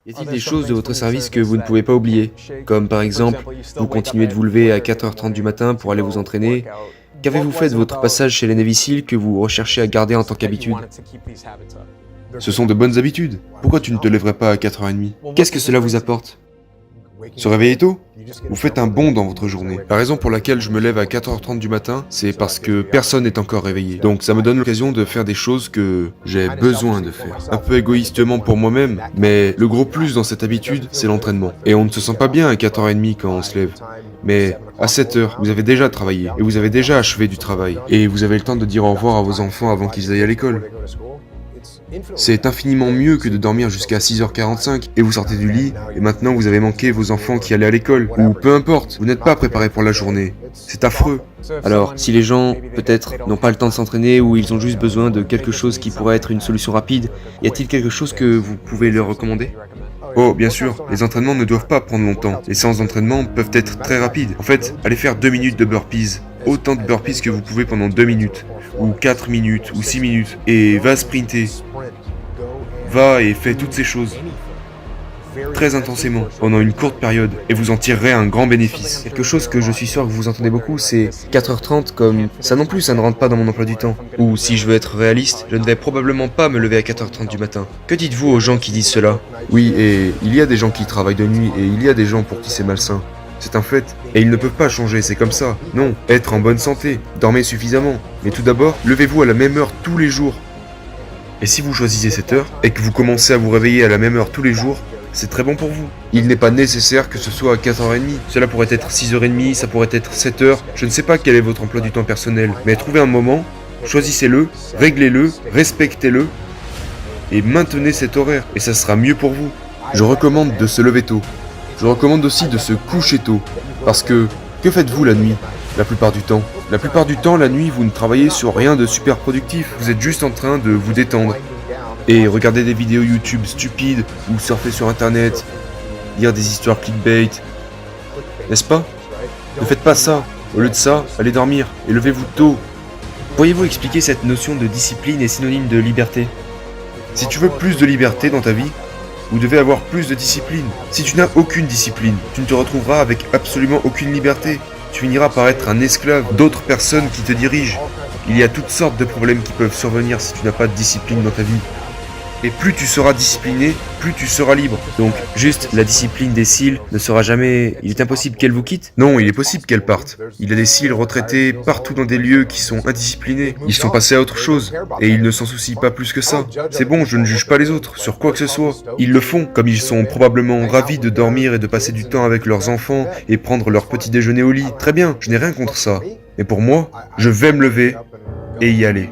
Y a-t-il des choses de votre service que vous ne pouvez pas oublier? Comme par exemple, vous continuez de vous lever à 4h30 du matin pour aller vous entraîner. Qu'avez-vous fait de votre passage chez les Navy Seals que vous recherchez à garder en tant qu'habitude? Ce sont de bonnes habitudes. Pourquoi tu ne te lèverais pas à 4h30? Qu'est-ce que cela vous apporte? Se réveiller tôt? Vous faites un bond dans votre journée. La raison pour laquelle je me lève à 4h30 du matin, c'est parce que personne n'est encore réveillé. Donc ça me donne l'occasion de faire des choses que j'ai besoin de faire. Un peu égoïstement pour moi-même, mais le gros plus dans cette habitude, c'est l'entraînement. Et on ne se sent pas bien à 4h30 quand on se lève. Mais à 7h, vous avez déjà travaillé, et vous avez déjà achevé du travail, et vous avez le temps de dire au revoir à vos enfants avant qu'ils aillent à l'école. C'est infiniment mieux que de dormir jusqu'à 6h45 et vous sortez du lit et maintenant vous avez manqué vos enfants qui allaient à l'école. Ou peu importe, vous n'êtes pas préparé pour la journée. C'est affreux. Alors, si les gens, peut-être, n'ont pas le temps de s'entraîner ou ils ont juste besoin de quelque chose qui pourrait être une solution rapide, y a-t-il quelque chose que vous pouvez leur recommander? Oh, bien sûr, les entraînements ne doivent pas prendre longtemps. Les séances d'entraînement peuvent être très rapides. En fait, allez faire 2 minutes de burpees. Autant de burpees que vous pouvez pendant 2 minutes, ou 4 minutes, ou 6 minutes. Et va sprinter. Va et fais toutes ces choses très intensément, pendant une courte période, et vous en tirerez un grand bénéfice. Quelque chose que je suis sûr que vous entendez beaucoup, c'est 4h30 comme... Ça non plus, ça ne rentre pas dans mon emploi du temps. Ou si je veux être réaliste, je ne vais probablement pas me lever à 4h30 du matin. Que dites-vous aux gens qui disent cela? Oui, et il y a des gens qui travaillent de nuit, et il y a des gens pour qui c'est malsain. C'est un fait. Et ils ne peuvent pas changer, c'est comme ça. Non, être en bonne santé, dormez suffisamment. Mais tout d'abord, levez-vous à la même heure tous les jours. Et si vous choisissez cette heure, et que vous commencez à vous réveiller à la même heure tous les jours, c'est très bon pour vous. Il n'est pas nécessaire que ce soit à 4h30. Cela pourrait être 6h30, ça pourrait être 7h. Je ne sais pas quel est votre emploi du temps personnel, mais trouvez un moment, choisissez-le, réglez-le, respectez-le, et maintenez cet horaire, et ça sera mieux pour vous. Je recommande de se lever tôt. Je recommande aussi de se coucher tôt, parce que faites-vous la nuit, la plupart du temps? La plupart du temps, la nuit, vous ne travaillez sur rien de super productif. Vous êtes juste en train de vous détendre. Et regarder des vidéos YouTube stupides, ou surfer sur internet, lire des histoires clickbait. N'est-ce pas? Ne faites pas ça. Au lieu de ça, allez dormir, et levez-vous tôt. Pourriez-vous expliquer cette notion de discipline est synonyme de liberté? Si tu veux plus de liberté dans ta vie, vous devez avoir plus de discipline. Si tu n'as aucune discipline, tu ne te retrouveras avec absolument aucune liberté. Tu finiras par être un esclave d'autres personnes qui te dirigent. Il y a toutes sortes de problèmes qui peuvent survenir si tu n'as pas de discipline dans ta vie. Et plus tu seras discipliné, plus tu seras libre. Donc, juste, la discipline des Seals ne sera jamais... Il est impossible qu'elle vous quitte? Non, il est possible qu'elle parte. Il y a des Seals retraités partout dans des lieux qui sont indisciplinés. Ils sont passés à autre chose. Et ils ne s'en soucient pas plus que ça. C'est bon, je ne juge pas les autres, sur quoi que ce soit. Ils le font, comme ils sont probablement ravis de dormir et de passer du temps avec leurs enfants et prendre leur petit déjeuner au lit. Très bien, je n'ai rien contre ça. Mais pour moi, je vais me lever et y aller.